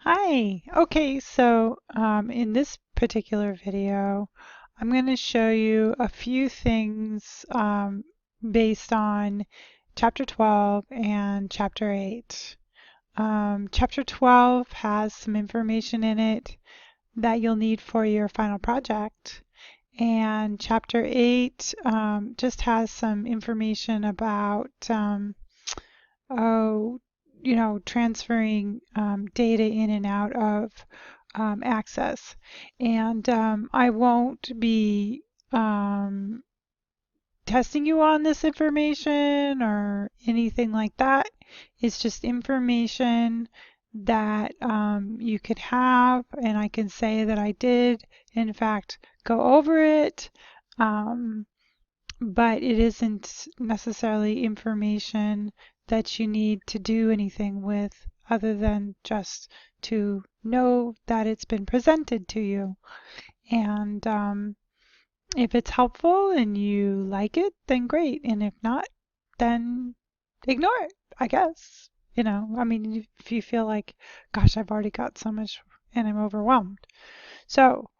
Hi. Okay, so in this particular video, I'm going to show you a few things based on Chapter 12 and Chapter 8. Chapter 12 has some information in it that you'll need for your final project, and Chapter 8 just has some information about oh, transferring data in and out of Access. And I won't be um, testing you on this information or anything like that. It's just information that you could have, and I can say that I did, in fact, go over it. Um, but it isn't necessarily information that you need to do anything with other than just to know that it's been presented to you. And if it's helpful and you like it, then great. And if not, then ignore it, I guess. I mean, if you feel like, gosh, I've already got so much and I'm overwhelmed. So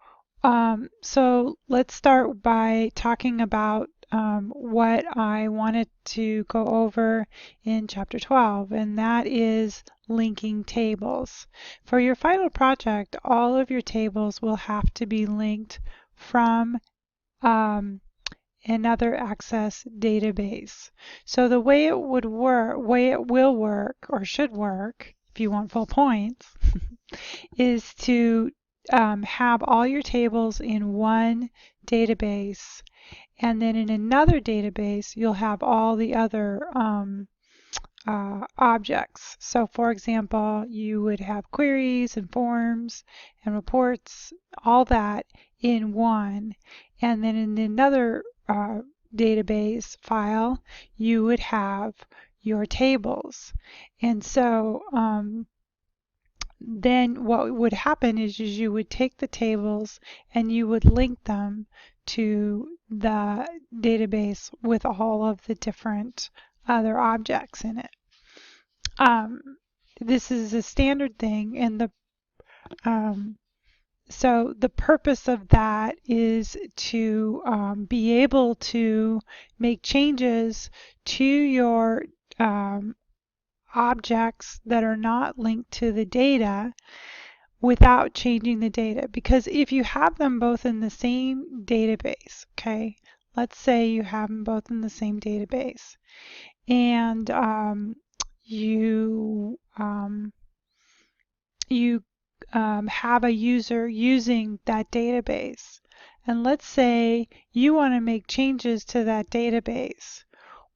let's start by talking about what I wanted to go over in Chapter 12, and that is linking tables. For your final project, all of your tables will have to be linked from um, another Access database. So the way it would work, way it will work, or should work, if you want full points, is to have all your tables in one database, and then in another database you'll have all the other objects. So for example, you would have queries and forms and reports, all that in one, and then in another database file you would have your tables. And so then what would happen is you would take the tables and you would link them to the database with all of the different other objects in it. Um, this is a standard thing, and so the purpose of that is to be able to make changes to your objects that are not linked to the data without changing the data. Because if you have them both in the same database, okay, let's say you have them both in the same database, and you have a user using that database, and let's say you want to make changes to that database.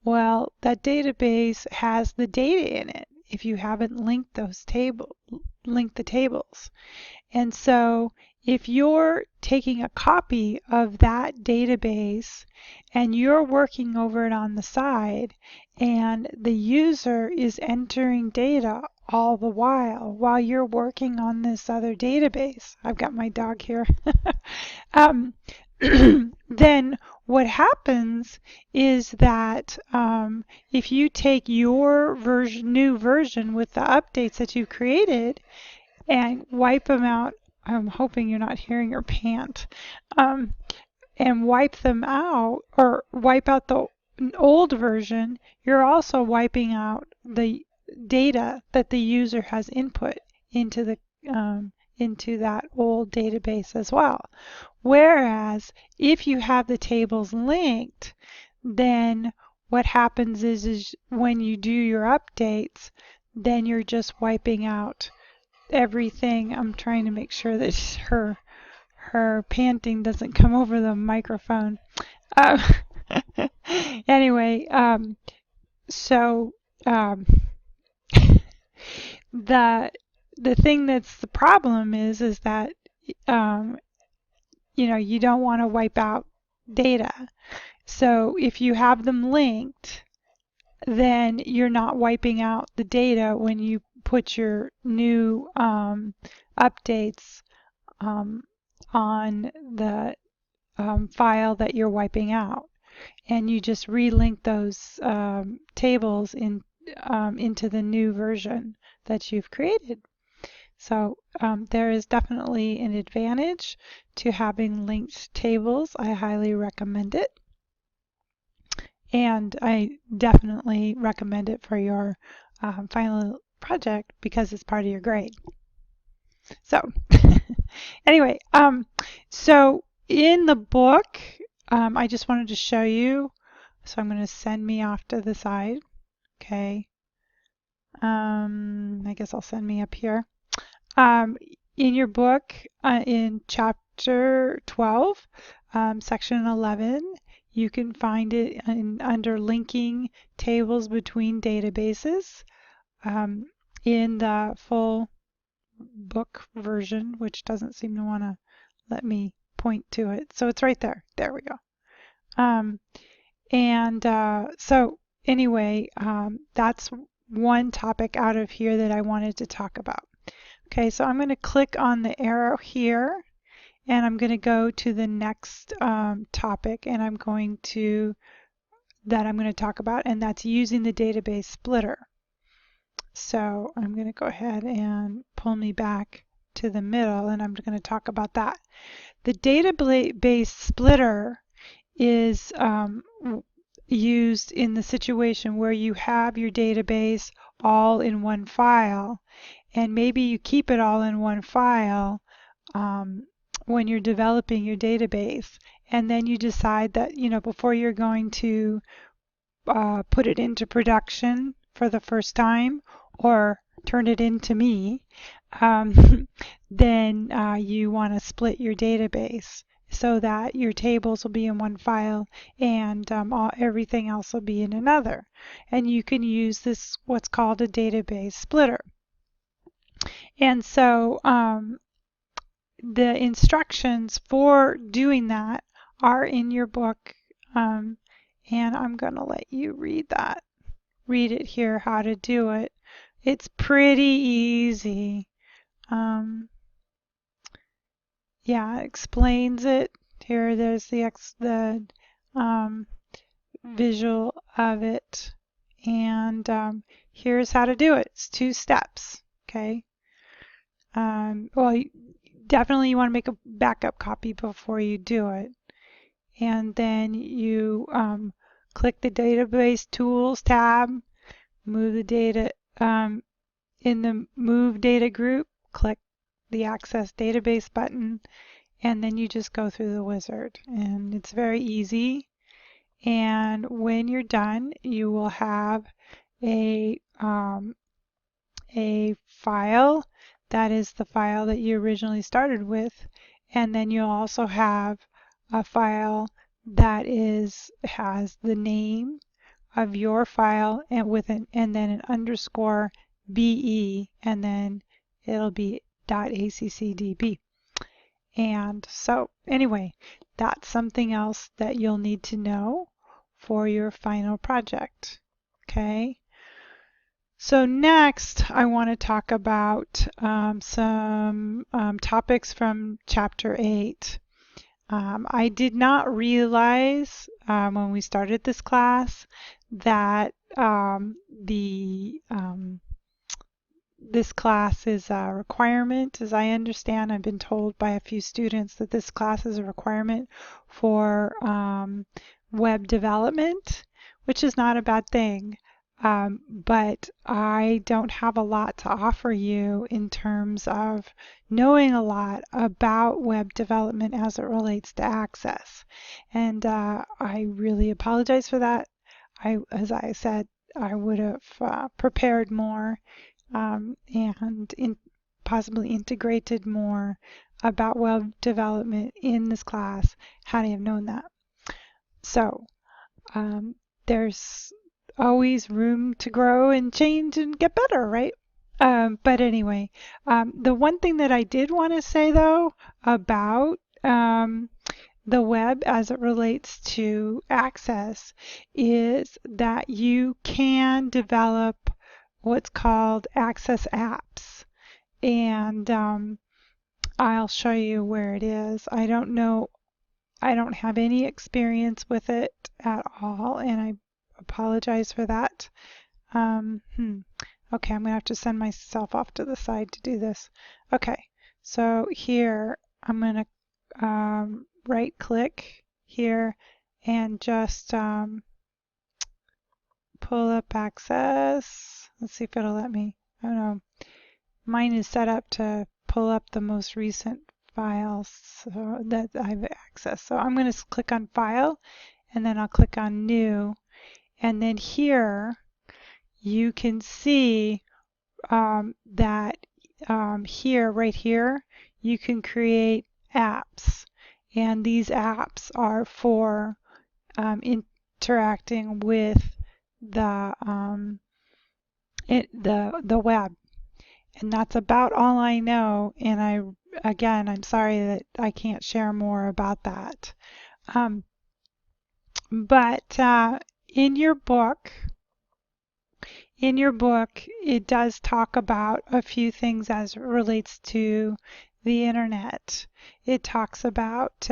Well, that database has the data in it if you haven't linked the tables. And so if you're taking a copy of that database and you're working over it on the side, and the user is entering data all the while you're working on this other database, I've got my dog here, um, then what happens is that if you take your new version with the updates that you created and wipe them out, I'm hoping you're not hearing her pant, um, and wipe them out, or wipe out the old version, you're also wiping out the data that the user has input into the into that old database as well. Whereas if you have the tables linked, then what happens is when you do your updates, then you're just wiping out everything. I'm trying to make sure that her panting doesn't come over the microphone. Uh, anyway, so the the thing that's the problem is that um, you don't want to wipe out data. So if you have them linked, then you're not wiping out the data when you put your new updates on the file that you're wiping out. And you just relink those tables into the new version that you've created. So there is definitely an advantage to having linked tables. I highly recommend it. And I definitely recommend it for your final project because it's part of your grade. So anyway, so in the book, I just wanted to show you. So I'm going to send me off to the side. Okay. I guess I'll send me up here. In your book, in chapter 12, section 11, you can find it under linking tables between databases. In the full book version, which doesn't seem to want to let me point to it. So it's right there. There we go. So anyway, that's one topic out of here that I wanted to talk about. Okay, so I'm going to click on the arrow here, and I'm going to go to the next topic, and I'm going to talk about, and that's using the database splitter. So I'm going to go ahead and pull me back to the middle, and I'm going to talk about that. The database splitter is used in the situation where you have your database all in one file, and maybe you keep it all in one file when you're developing your database, and then you decide that, before you're going to put it into production for the first time or turn it into me, then you want to split your database so that your tables will be in one file and everything else will be in another. And you can use this, what's called a database splitter. And so the instructions for doing that are in your book, and I'm going to let you read that. Read it here, how to do it. It's pretty easy. Yeah, it explains it. Here, there's the visual of it, and here's how to do it. It's 2 steps. Okay. Well, definitely you want to make a backup copy before you do it, and then you click the Database Tools tab, move the data in the Move Data group, click the Access Database button, and then you just go through the wizard, and it's very easy. And when you're done, you will have a file that is the file that you originally started with, and then you'll also have a file that has the name of your file and then an underscore BE, and then it'll be .accdb. And so anyway, that's something else that you'll need to know for your final project. Okay. So next, I want to talk about some topics from Chapter 8. I did not realize when we started this class that this class is a requirement. As I understand, I've been told by a few students that this class is a requirement for web development, which is not a bad thing. But I don't have a lot to offer you in terms of knowing a lot about web development as it relates to Access. And I really apologize for that. As I said, I would have prepared more and possibly integrated more about web development in this class had I have known that. So there's always room to grow and change and get better, right? But anyway, the one thing that I did want to say though about the web as it relates to Access is that you can develop what's called Access apps, and I'll show you where it is. I don't know, I don't have any experience with it at all, and I apologize for that. Okay, I'm going to have to send myself off to the side to do this. Okay, so here I'm going to right click here and just pull up Access. Let's see if it'll let me. I don't know. Mine is set up to pull up the most recent files so that I've accessed. So I'm going to click on File, and then I'll click on New. And then here you can see that here, right here, you can create apps. And these apps are for interacting with the the web. And that's about all I know. And I'm sorry that I can't share more about that. But in your book, it does talk about a few things as it relates to the internet. It talks about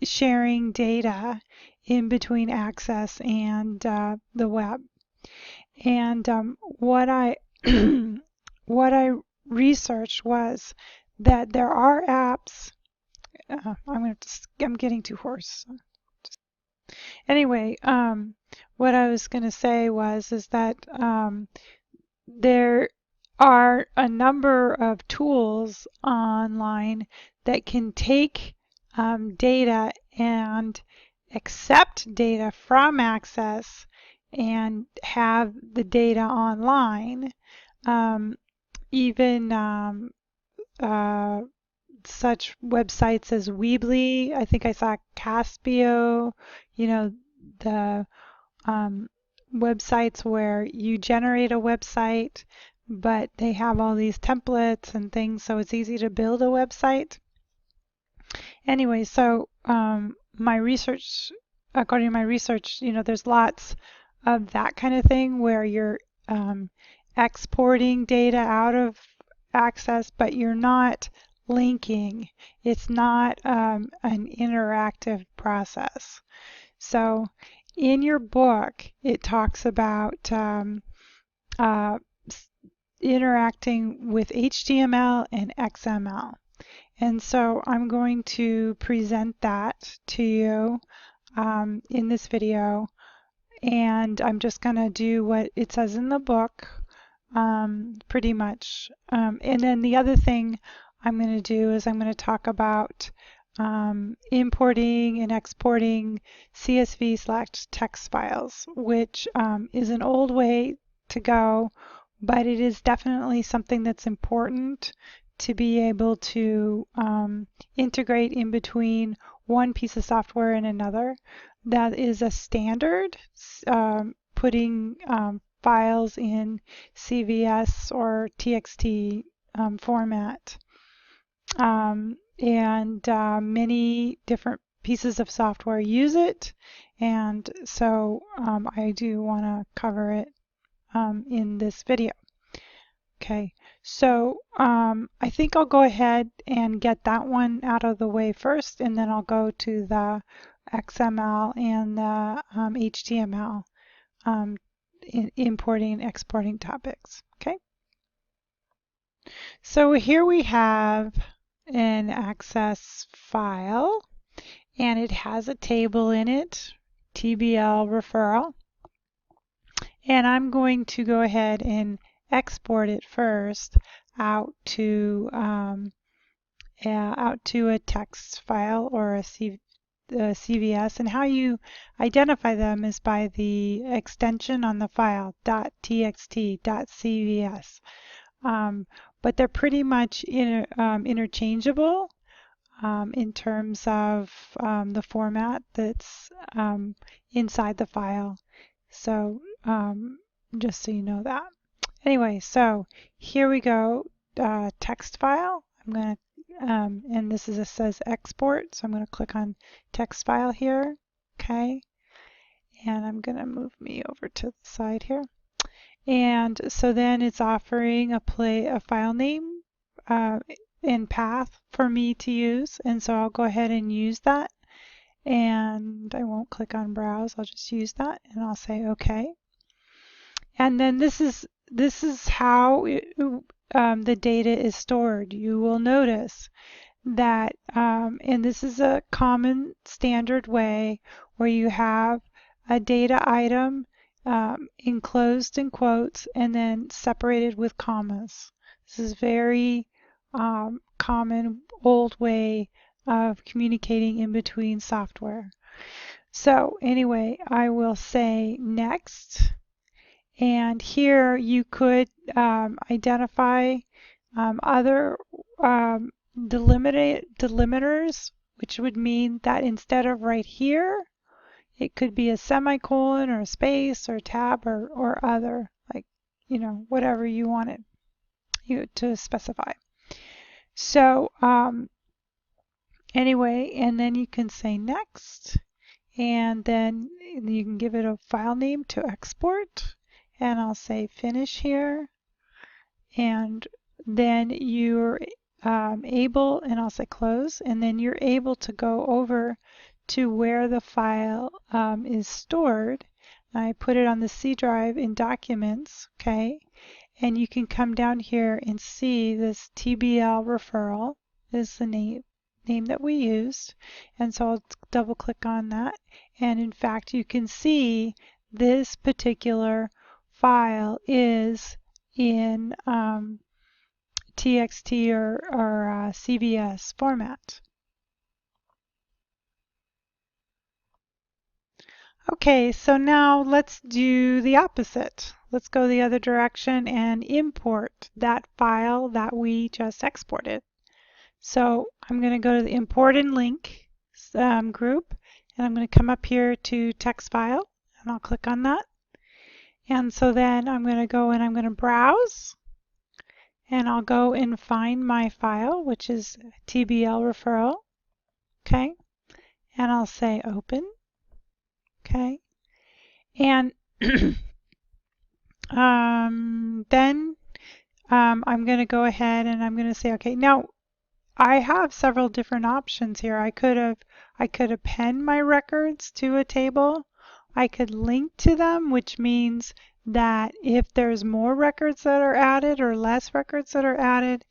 sharing data in between Access and the web. And what I what I researched was that there are apps. I'm getting too hoarse. Anyway, what I was going to say is that there are a number of tools online that can take data and accept data from Access and have the data online. Even such websites as Weebly, I think I saw Caspio, the websites where you generate a website, but they have all these templates and things, so it's easy to build a website. Anyway, so according to my research, there's lots of that kind of thing where you're exporting data out of Access, but you're not linking. It's not an interactive process. So in your book, it talks about interacting with HTML and XML. And so I'm going to present that to you in this video. And I'm just going to do what it says in the book, pretty much. And then the other thing I'm going to do is I'm going to talk about importing and exporting CSV/text files, which is an old way to go, but it is definitely something that's important to be able to integrate in between one piece of software and another. That is a standard, putting files in CVS or TXT format. Many different pieces of software use it, and so I do want to cover it in this video. Okay, so I think I'll go ahead and get that one out of the way first, and then I'll go to the XML and the HTML importing and exporting topics. Okay, so here we have an Access file, and it has a table in it, TBL referral, and I'm going to go ahead and export it first out to a text file or a CVS. And how you identify them is by the extension on the file .txt, .cvs. But they're pretty much interchangeable in terms of the format that's inside the file. So just so you know that. Anyway, so here we go, text file. I'm going to, and this is, it says export, so I'm going to click on text file here. Okay, and I'm going to move me over to the side here. And so then it's offering a file name and path for me to use, and so I'll go ahead and use that. And I won't click on browse, I'll just use that, and I'll say OK. And then this is how the data is stored. You will notice that, and this is a common standard way where you have a data item enclosed in quotes and then separated with commas. This is very common old way of communicating in between software. So anyway, I will say next. And here you could identify other delimiters, which would mean that instead of right here, it could be a semicolon or a space or tab or other, like, whatever you wanted to specify. So anyway, and then you can say next, and then you can give it a file name to export, and I'll say finish here, and then you're able, and I'll say close, and then you're able to go over to where the file is stored. I put it on the C drive in Documents, okay? And you can come down here and see this TBL referral is the name that we used. And so I'll double click on that. And in fact, you can see this particular file is in TXT or CVS format. Okay, so now let's do the opposite. Let's go the other direction and import that file that we just exported. So I'm going to go to the Import and Link group, and I'm going to come up here to Text File, and I'll click on that. And so then I'm going to go and I'm going to browse, and I'll go and find my file, which is TBL referral. Okay, and I'll say Open. Okay, and then I'm going to go ahead and I'm going to say, okay, now I have several different options here. I could append my records to a table. I could link to them, which means that if there's more records that are added or less records that are added,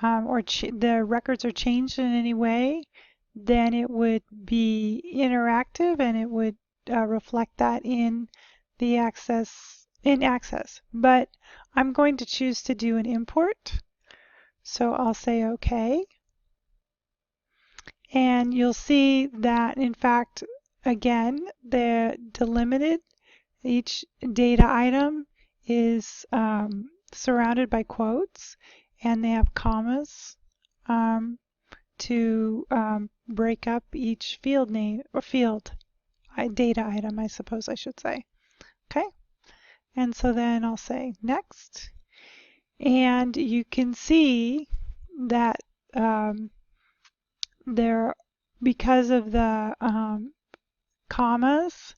or the records are changed in any way, then it would be interactive and it would reflect that in the Access. But I'm going to choose to do an import. So I'll say OK. And you'll see that, in fact, again, they're delimited. Each data item is surrounded by quotes, and they have commas to break up each field name or field data item, I suppose I should say. Okay, and so then I'll say next, and you can see that there, because of the commas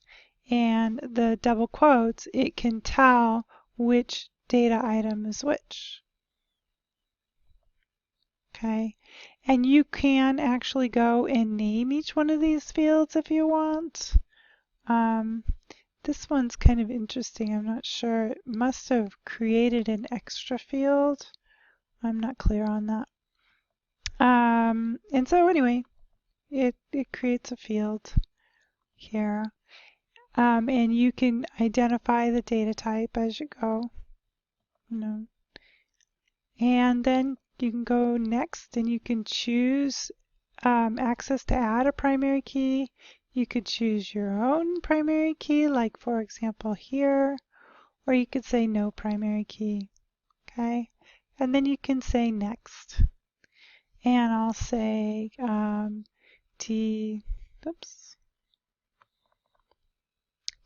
and the double quotes, it can tell which data item is which. Okay, and you can actually go and name each one of these fields if you want. This one's kind of interesting. I'm not sure. It must have created an extra field. I'm not clear on that. And so anyway, it creates a field here. And you can identify the data type as you go. And then you can go next and you can choose access to add a primary key. You could choose your own primary key, like for example here, or you could say no primary key. Okay, and then you can say next. And I'll say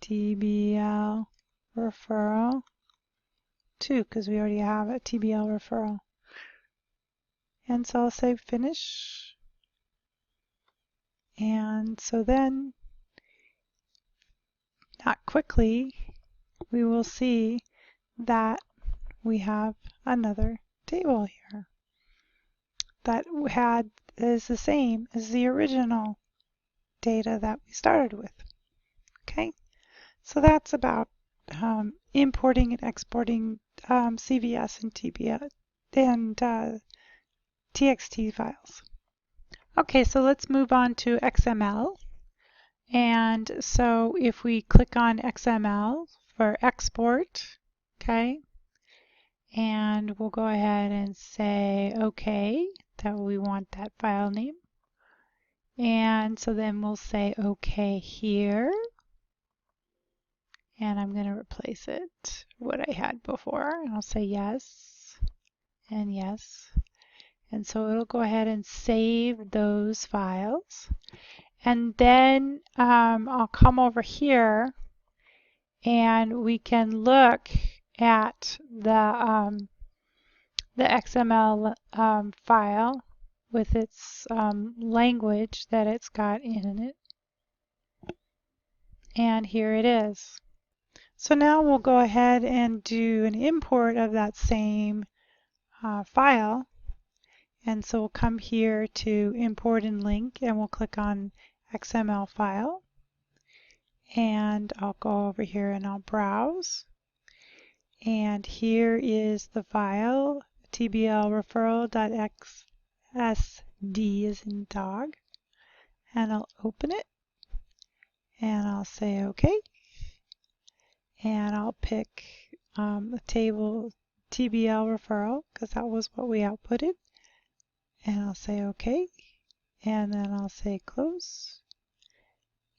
TBL referral 2, because we already have a TBL referral. And so I'll say finish. And so then, not quickly, we will see that we have another table here that is the same as the original data that we started with. Okay, so that's about importing and exporting CVS and TBS and TXT files. Okay, so let's move on to XML. And so if we click on XML for export, okay, and we'll go ahead and say okay, that we want that file name. And so then we'll say okay here. And I'm going to replace it what I had before. And I'll say yes and yes. And so it'll go ahead and save those files. And then I'll come over here and we can look at the XML file with its language that it's got in it. And here it is. So now we'll go ahead and do an import of that same file. And so we'll come here to import and link and we'll click on XML file. And I'll go over here and I'll browse. And here is the file, tblreferral.xsd as in dog. And I'll open it and I'll say okay. And I'll pick the table TBL referral because that was what we outputted. And I'll say okay. And then I'll say close.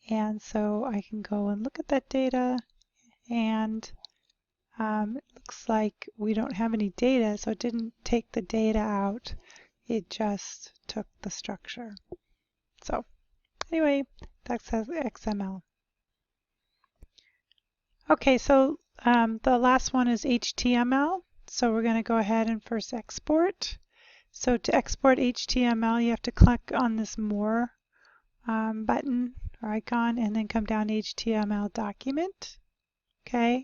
And so I can go and look at that data. And it looks like we don't have any data, so it didn't take the data out. It just took the structure. So anyway, that's XML. Okay, so the last one is HTML. So we're going to go ahead and first export. So to export HTML, you have to click on this More button or icon and then come down to HTML document. Okay,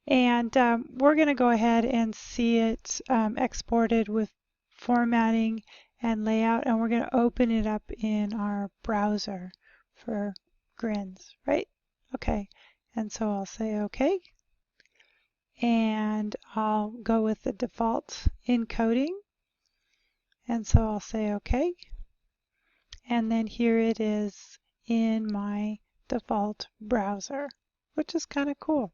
and we're going to go ahead and see it exported with formatting and layout, and we're going to open it up in our browser for grins, right? Okay, and so I'll say okay. And I'll go with the default encoding. And so I'll say okay. And then here it is in my default browser, which is kind of cool.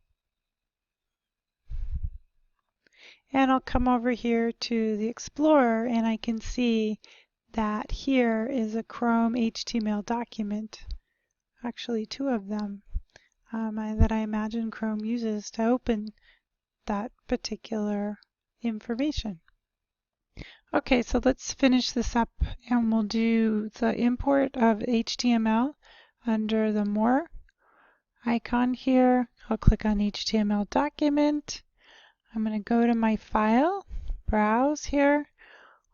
And I'll come over here to the Explorer and I can see that here is a Chrome HTML document, actually two of them, that I imagine Chrome uses to open that particular information. Okay, so let's finish this up and we'll do the import of HTML under the More icon here. I'll click on HTML document. I'm going to go to my file, browse here.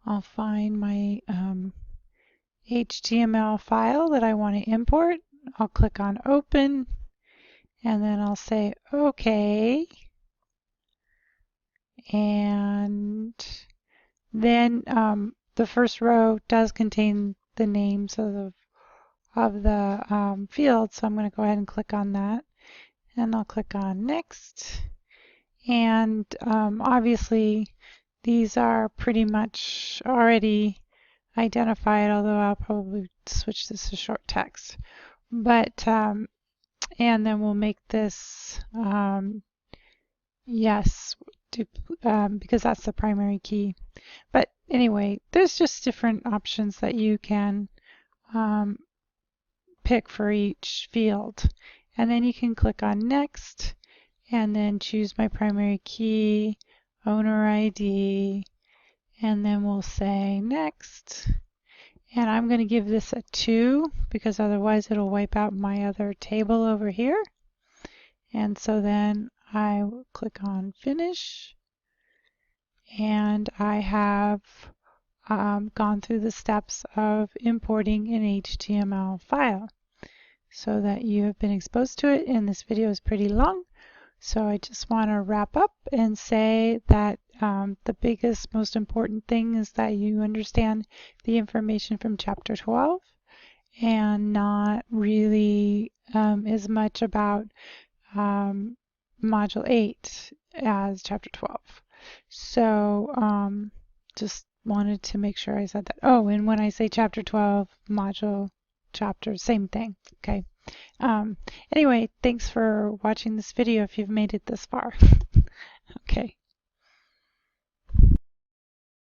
I'll find my HTML file that I want to import. I'll click on open and then I'll say okay. And then the first row does contain the names of the fields, so I'm going to go ahead and click on that. And I'll click on next. And obviously these are pretty much already identified, although I'll probably switch this to short text. But and then we'll make this yes, because that's the primary key. But anyway, there's just different options that you can pick for each field. And then you can click on next and then choose my primary key, owner ID, and then we'll say next. And I'm going to give this a 2 because otherwise it'll wipe out my other table over here. And so then I will click on finish. And I have gone through the steps of importing an HTML file so that you have been exposed to it. And this video is pretty long, so I just want to wrap up and say that the biggest, most important thing is that you understand the information from chapter 12 and not really as much about Module 8 as Chapter 12. So just wanted to make sure I said that. Oh, and when I say Chapter 12, Module, Chapter, same thing. Okay. Anyway, thanks for watching this video if you've made it this far. Okay.